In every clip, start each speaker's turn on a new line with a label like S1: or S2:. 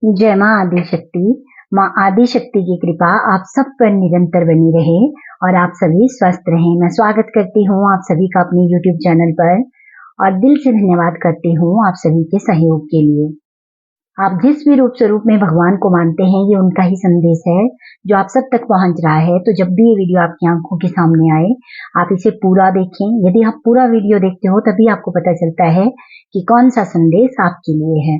S1: जय माँ आदिशक्ति। माँ आदिशक्ति की कृपा आप सब पर निरंतर बनी रहे और आप सभी स्वस्थ रहें। मैं स्वागत करती हूँ आप सभी का अपने YouTube चैनल पर और दिल से धन्यवाद करती हूँ आप सभी के सहयोग के लिए। आप जिस भी रूप स्वरूप में भगवान को मानते हैं, ये उनका ही संदेश है जो आप सब तक पहुंच रहा है। तो जब भी ये वीडियो आपकी आंखों के सामने आए, आप इसे पूरा देखें। यदि आप पूरा वीडियो देखते हो तभी आपको पता चलता है कि कौन सा संदेश आपके लिए है।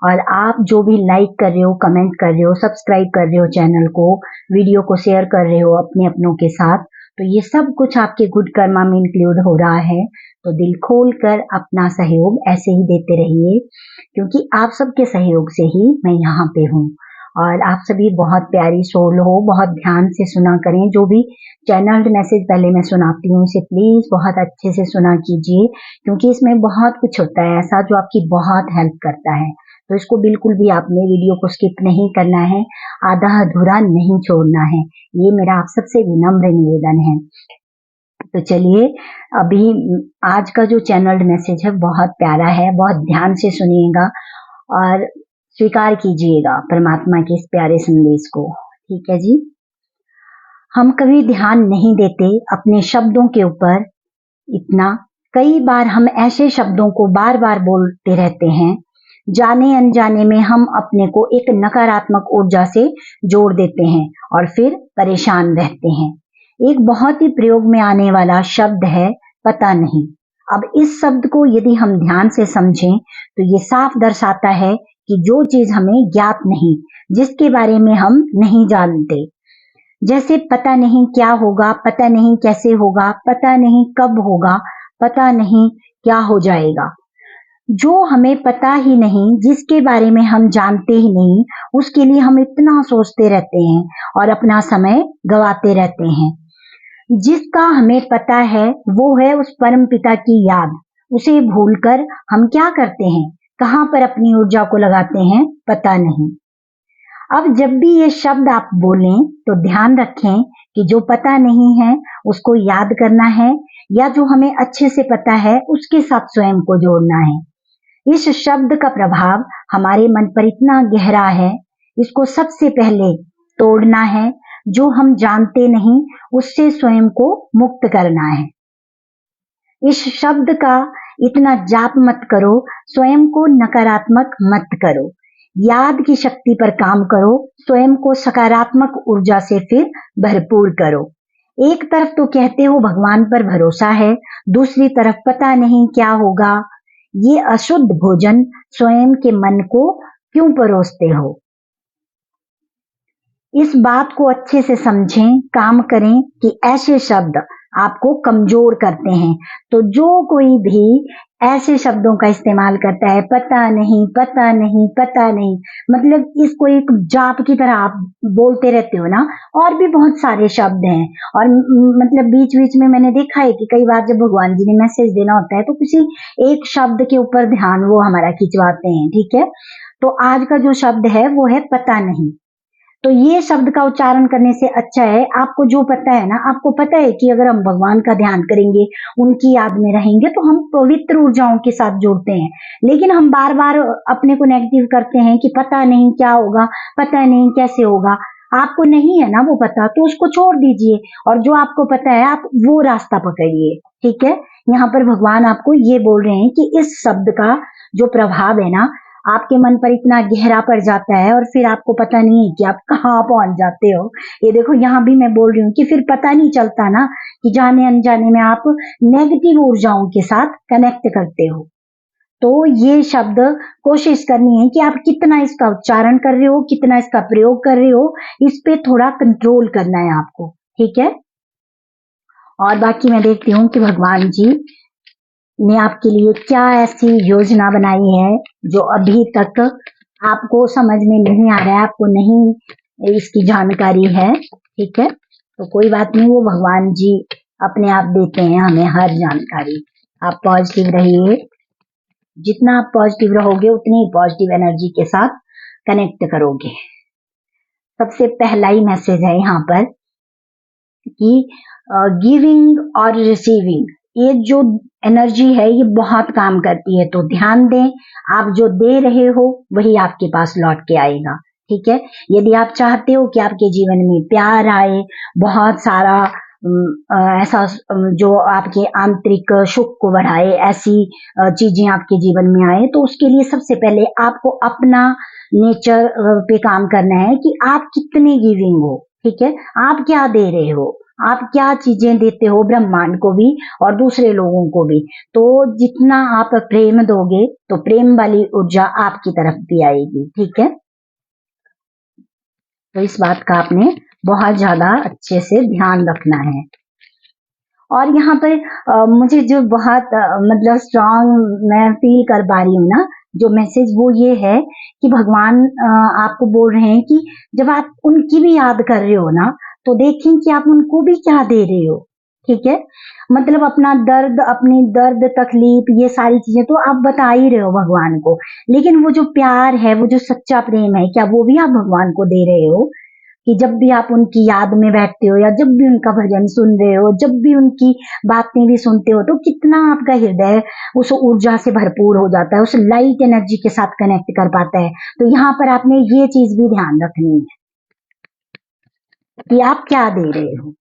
S1: और आप जो भी लाइक कर रहे हो, कमेंट कर रहे हो, सब्सक्राइब कर रहे हो चैनल को, वीडियो को शेयर कर रहे हो अपने अपनों के साथ, तो ये सब कुछ आपके गुड कर्मा में इंक्लूड हो रहा है। तो दिल खोल कर अपना सहयोग ऐसे ही देते रहिए, क्योंकि आप सबके सहयोग से ही मैं यहाँ पे हूँ। और आप सभी बहुत प्यारी सोल हो, बहुत ध्यान से सुना करें। जो भी चैनल्ड मैसेज पहले मैं सुनाती हूँ उसे प्लीज बहुत अच्छे से सुना कीजिए, क्योंकि इसमें बहुत कुछ होता है ऐसा जो आपकी बहुत हेल्प करता है। तो इसको बिल्कुल भी आपने वीडियो को स्किप नहीं करना है, आधा अधूरा नहीं छोड़ना है। ये मेरा आप सबसे विनम्र निवेदन है। तो चलिए, अभी आज का जो चैनल्ड मैसेज है बहुत प्यारा है, बहुत ध्यान से सुनिएगा और स्वीकार कीजिएगा परमात्मा के इस प्यारे संदेश को। ठीक है जी। हम कभी ध्यान नहीं देते अपने शब्दों के ऊपर इतना। कई बार हम ऐसे शब्दों को बार बार बोलते रहते हैं, जाने अनजाने में हम अपने को एक नकारात्मक ऊर्जा से जोड़ देते हैं और फिर परेशान रहते हैं। एक बहुत ही प्रयोग में आने वाला शब्द है पता नहीं। अब इस शब्द को यदि हम ध्यान से समझें तो ये साफ दर्शाता है कि जो चीज हमें ज्ञात नहीं, जिसके बारे में हम नहीं जानते, जैसे पता नहीं क्या होगा, पता नहीं कैसे होगा, पता नहीं कब होगा, पता नहीं क्या हो जाएगा। जो हमें पता ही नहीं, जिसके बारे में हम जानते ही नहीं, उसके लिए हम इतना सोचते रहते हैं और अपना समय गवाते रहते हैं। जिसका हमें पता है वो है उस परम पिता की याद। उसे भूलकर हम क्या करते हैं, कहाँ पर अपनी ऊर्जा को लगाते हैं, पता नहीं। अब जब भी ये शब्द आप बोलें तो ध्यान रखें कि जो पता नहीं है उसको याद करना है, या जो हमें अच्छे से पता है उसके साथ स्वयं को जोड़ना है। इस शब्द का प्रभाव हमारे मन पर इतना गहरा है, इसको सबसे पहले तोड़ना है। जो हम जानते नहीं उससे स्वयं को मुक्त करना है। इस शब्द का इतना जाप मत करो, स्वयं को नकारात्मक मत करो, याद की शक्ति पर काम करो, स्वयं को सकारात्मक ऊर्जा से फिर भरपूर करो। एक तरफ तो कहते हो भगवान पर भरोसा है, दूसरी तरफ पता नहीं क्या होगा। ये अशुद्ध भोजन स्वयं के मन को क्यों परोसते हो? इस बात को अच्छे से समझें, काम करें कि ऐसे शब्द आपको कमजोर करते हैं। तो जो कोई भी ऐसे शब्दों का इस्तेमाल करता है, पता नहीं पता नहीं पता नहीं, मतलब इसको एक जाप की तरह आप बोलते रहते हो ना। और भी बहुत सारे शब्द हैं और मतलब बीच बीच में मैंने देखा है कि कई बार जब भगवान जी ने मैसेज देना होता है तो किसी एक शब्द के ऊपर ध्यान वो हमारा खिंचवाते हैं। ठीक है, तो आज का जो शब्द है वो है पता नहीं। तो ये शब्द का उच्चारण करने से अच्छा है, आपको जो पता है ना, आपको पता है कि अगर हम भगवान का ध्यान करेंगे, उनकी याद में रहेंगे तो हम पवित्र ऊर्जाओं के साथ जुड़ते हैं। लेकिन हम बार बार अपने को नेगेटिव करते हैं कि पता नहीं क्या होगा, पता नहीं कैसे होगा। आपको नहीं है ना वो पता, तो उसको छोड़ दीजिए और जो आपको पता है आप वो रास्ता पकड़िए। ठीक है, यहाँ पर भगवान आपको ये बोल रहे हैं कि इस शब्द का जो प्रभाव है ना, आपके मन पर इतना गहरा पड़ जाता है और फिर आपको पता नहीं है कि आप कहाँ पहुंच जाते हो। ये देखो, यहाँ भी मैं बोल रही हूँ कि फिर पता नहीं चलता ना कि जाने अनजाने में आप नेगेटिव ऊर्जाओं के साथ कनेक्ट करते हो। तो ये शब्द कोशिश करनी है कि आप कितना इसका उच्चारण कर रहे हो, कितना इसका प्रयोग कर रहे हो, इस पे थोड़ा कंट्रोल करना है आपको। ठीक है, और बाकी मैं देखती हूँ कि भगवान जी ने आपके लिए क्या ऐसी योजना बनाई है जो अभी तक आपको समझ में नहीं आ रहा है, आपको नहीं इसकी जानकारी है। ठीक है, तो कोई बात नहीं, वो भगवान जी अपने आप देते हैं हमें हर जानकारी। आप पॉजिटिव रहिए, जितना आप पॉजिटिव रहोगे उतनी ही पॉजिटिव एनर्जी के साथ कनेक्ट करोगे। सबसे पहला ही मैसेज है यहाँ पर कि गिविंग और रिसीविंग, ये जो एनर्जी है ये बहुत काम करती है। तो ध्यान दें, आप जो दे रहे हो वही आपके पास लौट के आएगा। ठीक है, यदि आप चाहते हो कि आपके जीवन में प्यार आए, बहुत सारा ऐसा जो आपके आंतरिक सुख को बढ़ाए, ऐसी चीजें आपके जीवन में आए, तो उसके लिए सबसे पहले आपको अपना नेचर पे काम करना है कि आप कितने गिविंग हो। ठीक है, आप क्या दे रहे हो, आप क्या चीजें देते हो ब्रह्मांड को भी और दूसरे लोगों को भी। तो जितना आप प्रेम दोगे तो प्रेम वाली ऊर्जा आपकी तरफ भी आएगी। ठीक है, तो इस बात का आपने बहुत ज्यादा अच्छे से ध्यान रखना है। और यहाँ पर मुझे जो बहुत मतलब स्ट्रांग मैं फील कर पा रही हूँ ना, जो मैसेज वो ये है कि भगवान आपको बोल रहे हैं कि जब आप उनकी भी याद कर रहे हो ना, तो देखें कि आप उनको भी क्या दे रहे हो। ठीक है, मतलब अपना दर्द, अपनी दर्द तकलीफ, ये सारी चीजें तो आप बता ही रहे हो भगवान को, लेकिन वो जो प्यार है, वो जो सच्चा प्रेम है, क्या वो भी आप भगवान को दे रहे हो? कि जब भी आप उनकी याद में बैठते हो या जब भी उनका भजन सुन रहे हो, जब भी उनकी बातें भी सुनते हो, तो कितना आपका हृदय उस ऊर्जा से भरपूर हो जाता है, उस लाइट एनर्जी के साथ कनेक्ट कर पाता है। तो यहाँ पर आपने ये चीज भी ध्यान रखनी है कि आप क्या दे रहे हो।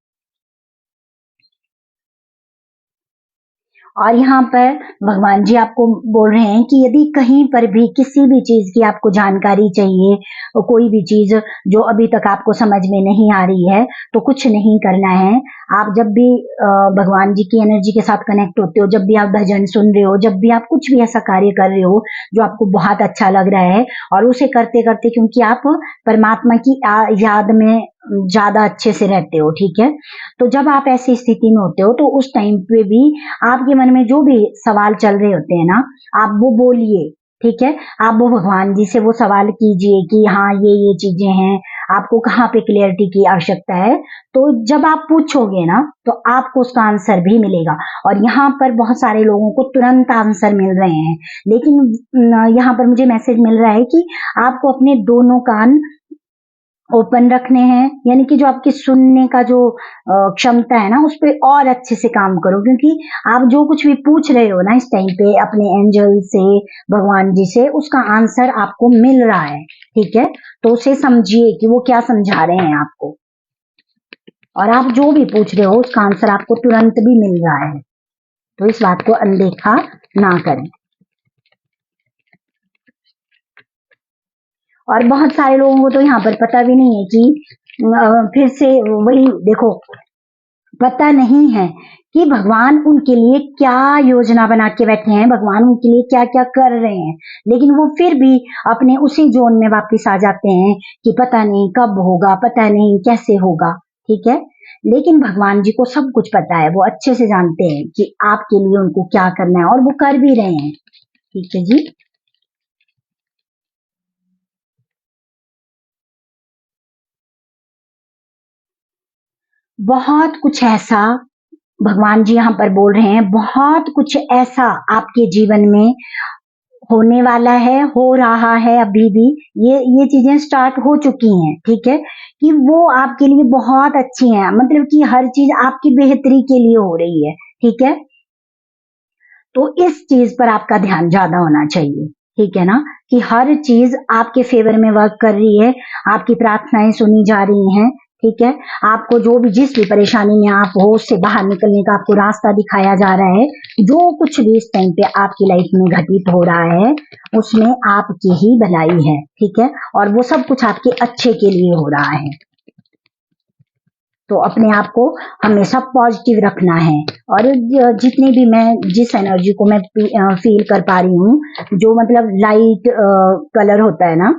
S1: और यहाँ पर भगवान जी आपको बोल रहे हैं कि यदि कहीं पर भी किसी भी चीज की आपको जानकारी चाहिए, कोई भी चीज जो अभी तक आपको समझ में नहीं आ रही है, तो कुछ नहीं करना है। आप जब भी भगवान जी की एनर्जी के साथ कनेक्ट होते हो, जब भी आप भजन सुन रहे हो, जब भी आप कुछ भी ऐसा कार्य कर रहे हो जो आपको बहुत अच्छा लग रहा है, और उसे करते करते क्योंकि आप परमात्मा की याद में ज्यादा अच्छे से रहते हो। ठीक है, तो जब आप ऐसी स्थिति में होते हो, तो उस टाइम पे भी आपके मन में जो भी सवाल चल रहे होते हैं ना, आप वो बोलिए। ठीक है, आप वो भगवान जी से वो सवाल कीजिए कि हाँ ये चीजें हैं, आपको कहाँ पे क्लियरिटी की आवश्यकता है। तो जब आप पूछोगे ना, तो आपको उसका आंसर भी मिलेगा। और यहाँ पर बहुत सारे लोगों को तुरंत आंसर मिल रहे हैं, लेकिन यहाँ पर मुझे मैसेज मिल रहा है कि आपको अपने दोनों कान ओपन रखने हैं, यानी कि जो आपकी सुनने का जो क्षमता है ना, उस पर और अच्छे से काम करो, क्योंकि आप जो कुछ भी पूछ रहे हो ना इस टाइम पे अपने एंजल से, भगवान जी से, उसका आंसर आपको मिल रहा है। ठीक है, तो उसे समझिए कि वो क्या समझा रहे हैं आपको, और आप जो भी पूछ रहे हो उसका आंसर आपको तुरंत भी मिल रहा है। तो इस बात को अनदेखा ना करें। और बहुत सारे लोगों को तो यहाँ पर पता भी नहीं है कि फिर से वही देखो, पता नहीं है कि भगवान उनके लिए क्या योजना बना के बैठे हैं, भगवान उनके लिए क्या क्या कर रहे हैं, लेकिन वो फिर भी अपने उसी जोन में वापस आ जाते हैं कि पता नहीं कब होगा, पता नहीं कैसे होगा। ठीक है, लेकिन भगवान जी को सब कुछ पता है, वो अच्छे से जानते हैं कि आपके लिए उनको क्या करना है, और वो कर भी रहे हैं। ठीक है जी, बहुत कुछ ऐसा भगवान जी यहाँ पर बोल रहे हैं, बहुत कुछ ऐसा आपके जीवन में होने वाला है, हो रहा है, अभी भी ये चीजें स्टार्ट हो चुकी हैं। ठीक है, कि वो आपके लिए बहुत अच्छी हैं, मतलब कि हर चीज आपकी बेहतरी के लिए हो रही है। ठीक है, तो इस चीज पर आपका ध्यान ज्यादा होना चाहिए। ठीक है ना, कि हर चीज आपके फेवर में वर्क कर रही है, आपकी प्रार्थनाएं सुनी जा रही हैं। ठीक है, आपको जो भी जिस भी परेशानी में आप हो उससे बाहर निकलने का आपको रास्ता दिखाया जा रहा है। जो कुछ भी इस टाइम पे आपकी लाइफ में घटित हो रहा है, उसमें आपकी ही भलाई है। ठीक है, और वो सब कुछ आपके अच्छे के लिए हो रहा है। तो अपने आप को हमेशा पॉजिटिव रखना है। और जितनी भी मैं जिस एनर्जी को मैं फील कर पा रही हूँ, जो मतलब लाइट कलर होता है ना,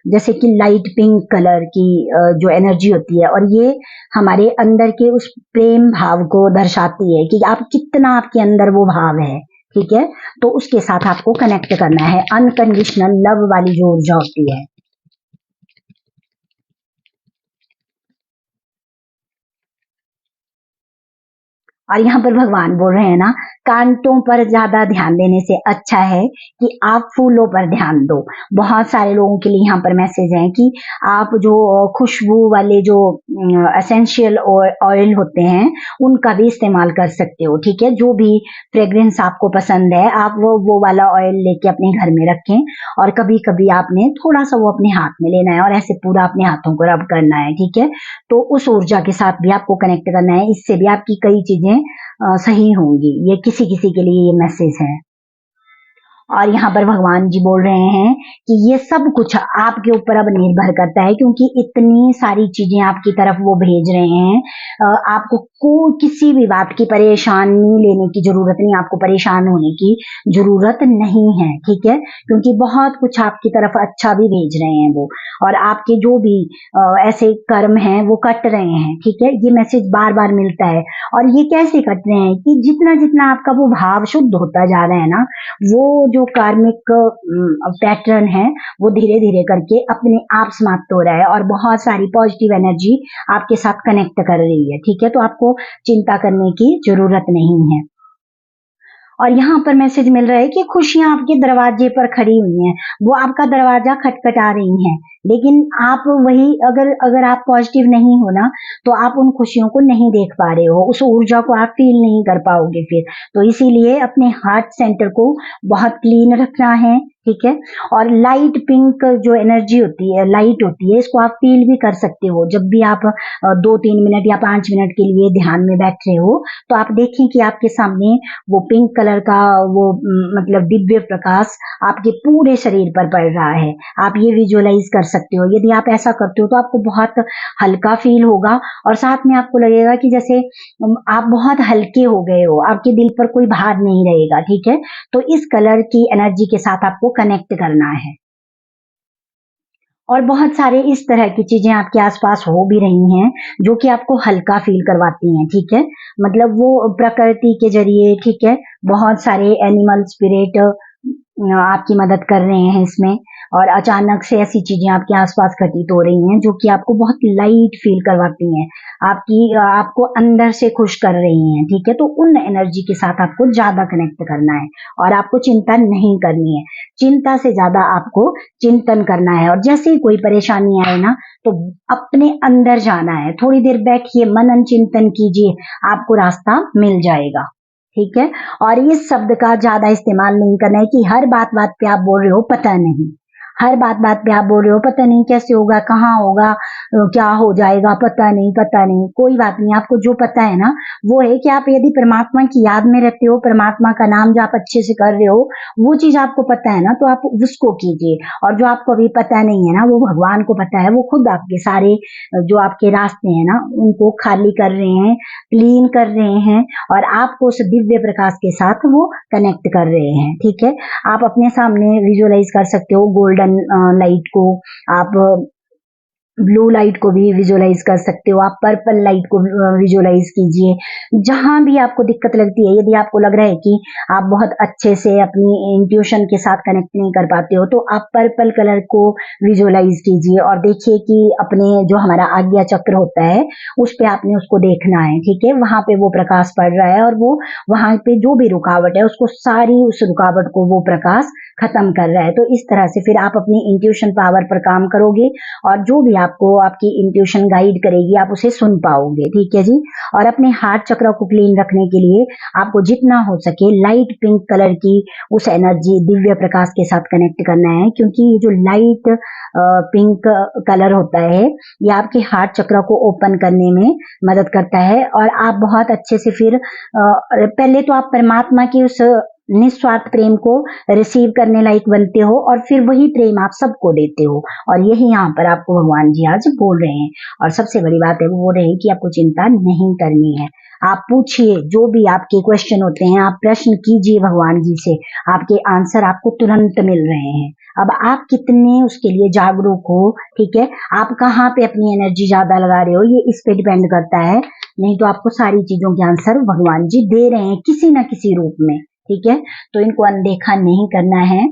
S1: जैसे कि लाइट पिंक कलर की जो एनर्जी होती है, और ये हमारे अंदर के उस प्रेम भाव को दर्शाती है कि आप कितना आपके अंदर वो भाव है। ठीक है, तो उसके साथ आपको कनेक्ट करना है, अनकंडीशनल लव वाली जो ऊर्जा होती है। और यहाँ पर भगवान बोल रहे हैं ना, कांटों पर ज्यादा ध्यान देने से अच्छा है कि आप फूलों पर ध्यान दो। बहुत सारे लोगों के लिए यहाँ पर मैसेज है कि आप जो खुशबू वाले जो एसेंशियल ऑयल होते हैं उनका भी इस्तेमाल कर सकते हो। ठीक है, जो भी फ्रेग्रेंस आपको पसंद है आप वो वाला ऑयल लेके अपने घर में रखें और कभी कभी आपने थोड़ा सा वो अपने हाथ में लेना है और ऐसे पूरा अपने हाथों को रब करना है। ठीक है, तो उस ऊर्जा के साथ भी आपको कनेक्ट करना है, इससे भी आपकी कई चीजें सही होंगी। ये किसी किसी के लिए ये मैसेज है। और यहाँ पर भगवान जी बोल रहे हैं कि ये सब कुछ आपके ऊपर अब निर्भर करता है, क्योंकि इतनी सारी चीजें आपकी तरफ वो भेज रहे हैं। आपको कोई किसी भी बात की परेशानी लेने की जरूरत नहीं, आपको परेशान होने की जरूरत नहीं है। ठीक है, क्योंकि बहुत कुछ आपकी तरफ अच्छा भी भेज रहे हैं वो, और आपके जो भी ऐसे कर्म हैं वो कट रहे हैं। ठीक है, ये मैसेज बार बार मिलता है। और ये कैसे कट रहे हैं कि जितना जितना आपका वो भाव शुद्ध होता जा रहा है ना, वो जो कार्मिक पैटर्न है वो धीरे धीरे करके अपने आप समाप्त हो रहा है और बहुत सारी पॉजिटिव एनर्जी आपके साथ कनेक्ट कर रही है। ठीक है, तो आपको चिंता करने की जरूरत नहीं है। और यहाँ पर मैसेज मिल रहा है कि खुशियां आपके दरवाजे पर खड़ी हुई हैं, वो आपका दरवाजा खटखटा रही हैं, लेकिन आप वही अगर आप पॉजिटिव नहीं हो ना, तो आप उन खुशियों को नहीं देख पा रहे हो, उस ऊर्जा को आप फील नहीं कर पाओगे फिर। तो इसीलिए अपने हार्ट सेंटर को बहुत क्लीन रखना है। ठीक है, और लाइट पिंक जो एनर्जी होती है, लाइट होती है, इसको आप फील भी कर सकते हो। जब भी आप 2-3 मिनट या 5 मिनट के लिए ध्यान में बैठ रहे हो, तो आप देखें कि आपके सामने वो पिंक कलर का वो मतलब दिव्य प्रकाश आपके पूरे शरीर पर पड़ रहा है। आप ये विजुअलाइज कर सकते हो। यदि आप ऐसा करते हो तो आपको बहुत हल्का फील होगा और साथ में आपको लगेगा कि जैसे आप बहुत हल्के हो गए हो, आपके दिल पर कोई भार नहीं रहेगा। ठीक है, तो इस कलर की एनर्जी के साथ आपको कनेक्ट करना है। और बहुत सारे इस तरह की चीजें आपके आसपास हो भी रही हैं जो कि आपको हल्का फील करवाती हैं। ठीक है, मतलब वो प्रकृति के जरिए, ठीक है, बहुत सारे एनिमल स्पिरिट आपकी मदद कर रहे हैं इसमें, और अचानक से ऐसी चीजें आपके आसपास घटित हो रही हैं जो कि आपको बहुत लाइट फील करवाती हैं, आपको अंदर से खुश कर रही हैं। ठीक है, तो उन एनर्जी के साथ आपको ज्यादा कनेक्ट करना है और आपको चिंता नहीं करनी है। चिंता से ज्यादा आपको चिंतन करना है, और जैसे ही कोई परेशानी आए ना, तो अपने अंदर जाना है, थोड़ी देर बैठिए, मनन चिंतन कीजिए, आपको रास्ता मिल जाएगा। ठीक है, और इस शब्द का ज्यादा इस्तेमाल नहीं करना है कि हर बात बात पे आप बोल रहे हो पता नहीं, हर बात बात पे आप बोल रहे हो पता नहीं कैसे होगा, कहाँ होगा, क्या हो जाएगा, पता नहीं पता नहीं। कोई बात नहीं, आपको जो पता है ना वो है कि आप यदि परमात्मा की याद में रहते हो, परमात्मा का नाम जब अच्छे से कर रहे हो, वो चीज आपको पता है ना, तो आप उसको कीजिए। और जो आपको अभी पता नहीं है ना, वो भगवान को पता है, वो खुद आपके सारे जो आपके रास्ते हैं ना उनको खाली कर रहे हैं, क्लीन कर रहे हैं, और आपको उस दिव्य प्रकाश के साथ वो कनेक्ट कर रहे हैं। ठीक है, आप अपने सामने विजुअलाइज कर सकते हो गोल्डन लाइट को, आप ब्लू लाइट को भी विजुअलाइज कर सकते हो, आप पर्पल लाइट को विजुअलाइज कीजिए। जहां भी आपको दिक्कत लगती है, यदि आपको लग रहा है कि आप बहुत अच्छे से अपनी इंट्यूशन के साथ कनेक्ट नहीं कर पाते हो, तो आप पर्पल कलर को विजुअलाइज कीजिए और देखिए कि अपने जो हमारा आज्ञा चक्र होता है उस पे आपने उसको देखना है। ठीक है, वहां पे वो प्रकाश पड़ रहा है और वो वहां पे जो भी रुकावट है उसको सारी उस रुकावट को वो प्रकाश खत्म कर रहा है। तो इस तरह से फिर आप अपनी इंट्यूशन पावर पर काम करोगे और जो भी आपको आपकी इंट्यूशन गाइड करेगी आप उसे सुन पाओगे। ठीक है जी, और अपने हार्ट चक्र को क्लीन रखने के लिए आपको जितना हो सके लाइट पिंक कलर की उस एनर्जी दिव्य प्रकाश के साथ कनेक्ट करना है, क्योंकि ये जो लाइट पिंक कलर होता है ये आपके हार्ट चक्र को ओपन करने में मदद करता है, और आप बहुत अच्छे से फिर पहले तो आप परमात्मा की उस निस्वार्थ प्रेम को रिसीव करने लायक बनते हो और फिर वही प्रेम आप सबको देते हो। और यही यहाँ पर आपको भगवान जी आज बोल रहे हैं। और सबसे बड़ी बात है वो बोल रहे हैं कि आपको चिंता नहीं करनी है। आप पूछिए, जो भी आपके क्वेश्चन होते हैं आप प्रश्न कीजिए भगवान जी से, आपके आंसर आपको तुरंत मिल रहे हैं। अब आप कितने उसके लिए जागरूक हो, ठीक है, आप कहाँ पे अपनी एनर्जी ज्यादा लगा रहे हो ये इस पे डिपेंड करता है। नहीं तो आपको सारी चीजों के आंसर भगवान जी दे रहे हैं किसी न किसी रूप में। ठीक है, तो इनको अनदेखा नहीं करना है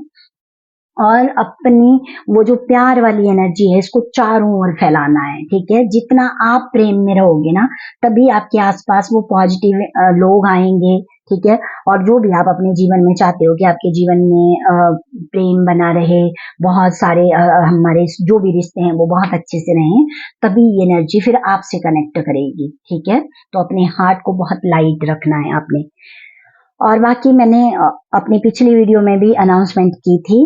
S1: और अपनी वो जो प्यार वाली एनर्जी है इसको चारों ओर फैलाना है। ठीक है, जितना आप प्रेम में रहोगे ना तभी आपके आसपास वो पॉजिटिव लोग आएंगे, ठीक है। और जो भी आप अपने जीवन में चाहते हो कि आपके जीवन में प्रेम बना रहे, बहुत सारे हमारे जो भी रिश्ते हैं वो बहुत अच्छे से रहें, तभी ये एनर्जी फिर आपसे कनेक्ट करेगी, ठीक है। तो अपने हार्ट को बहुत लाइट रखना है आपने। और बाकी मैंने अपनी पिछली वीडियो में भी अनाउंसमेंट की थी,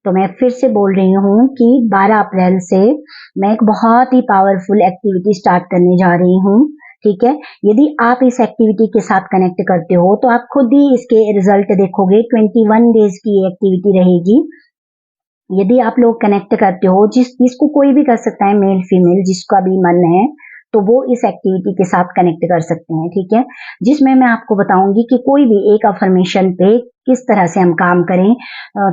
S1: तो मैं फिर से बोल रही हूँ कि 12 अप्रैल से मैं एक बहुत ही पावरफुल एक्टिविटी स्टार्ट करने जा रही हूँ, ठीक है। यदि आप इस एक्टिविटी के साथ कनेक्ट करते हो तो आप खुद ही इसके रिजल्ट देखोगे। 21 डेज की एक्टिविटी रहेगी। यदि आप लोग कनेक्ट करते हो, जिसको कोई भी कर सकता है, मेल फीमेल जिसका भी मन है, तो वो इस एक्टिविटी के साथ कनेक्ट कर सकते हैं, ठीक है। जिसमें मैं आपको बताऊंगी कि कोई भी एक अफर्मेशन पे किस तरह से हम काम करें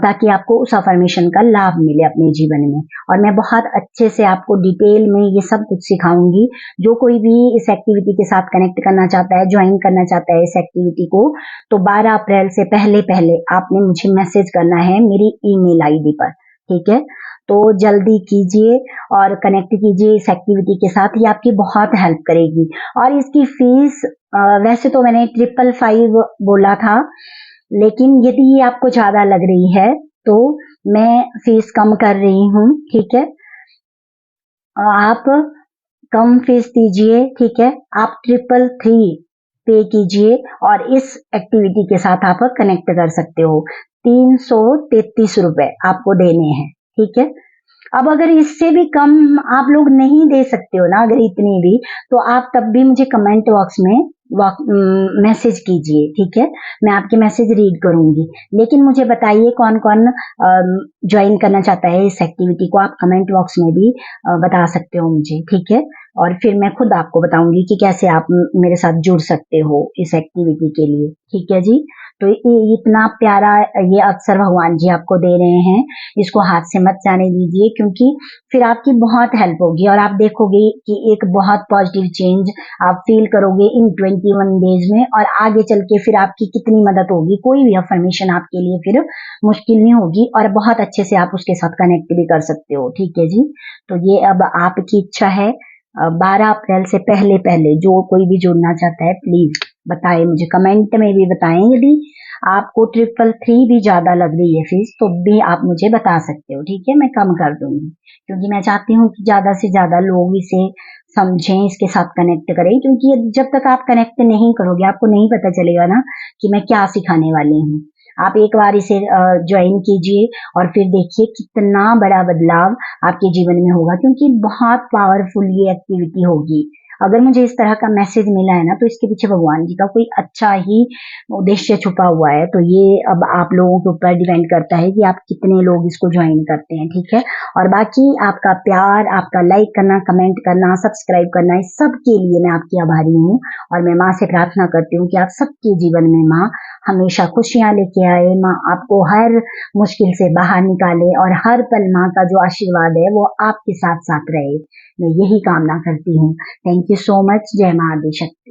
S1: ताकि आपको उस अफर्मेशन का लाभ मिले अपने जीवन में। और मैं बहुत अच्छे से आपको डिटेल में ये सब कुछ सिखाऊंगी। जो कोई भी इस एक्टिविटी के साथ कनेक्ट करना चाहता है, ज्वाइन करना चाहता है इस एक्टिविटी को, तो 12 अप्रैल से पहले पहले आपने मुझे मैसेज करना है मेरी ईमेल आईडी पर, ठीक है। तो जल्दी कीजिए और कनेक्ट कीजिए इस एक्टिविटी के साथ, ये आपकी बहुत हेल्प करेगी। और इसकी फीस वैसे तो मैंने 555 बोला था, लेकिन यदि ये आपको ज्यादा लग रही है तो मैं फीस कम कर रही हूँ, ठीक है। आप कम फीस दीजिए, ठीक है। आप 333 पे कीजिए और इस एक्टिविटी के साथ आप कनेक्ट कर सकते हो। 333 रुपए आपको देने हैं, ठीक है। अब अगर इससे भी कम आप लोग नहीं दे सकते हो ना, अगर इतनी भी, तो आप तब भी मुझे कमेंट बॉक्स में मैसेज कीजिए, ठीक है। मैं आपके मैसेज रीड करूंगी। लेकिन मुझे बताइए कौन कौन ज्वाइन करना चाहता है इस एक्टिविटी को, आप कमेंट बॉक्स में भी बता सकते हो मुझे, ठीक है। और फिर मैं खुद आपको बताऊंगी कि कैसे आप मेरे साथ जुड़ सकते हो इस एक्टिविटी के लिए, ठीक है जी। तो इतना प्यारा ये अवसर भगवान जी आपको दे रहे हैं, इसको हाथ से मत जाने दीजिए, क्योंकि फिर आपकी बहुत हेल्प होगी और आप देखोगे कि एक बहुत पॉजिटिव चेंज आप फील करोगे इन 21 डेज में। और आगे चल के फिर आपकी कितनी मदद होगी, कोई भी अफर्मेशन आपके लिए फिर मुश्किल नहीं होगी और बहुत अच्छे से आप उसके साथ कनेक्ट भी कर सकते हो, ठीक है जी। तो ये अब आपकी इच्छा है। 12 अप्रैल से पहले पहले जो कोई भी जुड़ना चाहता है प्लीज बताएं, मुझे कमेंट में भी बताएं। यदि आपको 333 भी ज्यादा लग रही है फीस तो भी आप मुझे बता सकते हो, ठीक है। मैं कम कर दूंगी, क्योंकि मैं चाहती हूँ कि ज्यादा से ज्यादा लोग इसे समझें, इसके साथ कनेक्ट करें। क्योंकि जब तक आप कनेक्ट नहीं करोगे आपको नहीं पता चलेगा ना कि मैं क्या सिखाने वाली हूँ। आप एक बार इसे ज्वाइन कीजिए और फिर देखिए कितना बड़ा बदलाव आपके जीवन में होगा, क्योंकि बहुत पावरफुल ये एक्टिविटी होगी। अगर मुझे इस तरह का मैसेज मिला है ना, तो इसके पीछे भगवान जी का कोई अच्छा ही उद्देश्य छुपा हुआ है। तो ये अब आप लोगों के ऊपर डिपेंड करता है कि आप कितने लोग इसको ज्वाइन करते हैं, ठीक है। और बाकी आपका प्यार, आपका लाइक करना, कमेंट करना, सब्सक्राइब करना, इस सब के लिए मैं आपकी आभारी हूँ। और मैं माँ से प्रार्थना करती हूँ कि आप सबके जीवन में माँ हमेशा खुशियां लेके आए, माँ आपको हर मुश्किल से बाहर निकाले और हर पल माँ का जो आशीर्वाद है वो आपके साथ साथ रहे। मैं यही कामना करती हूँ। Thank you so much. जय माँ आदिशक्ति।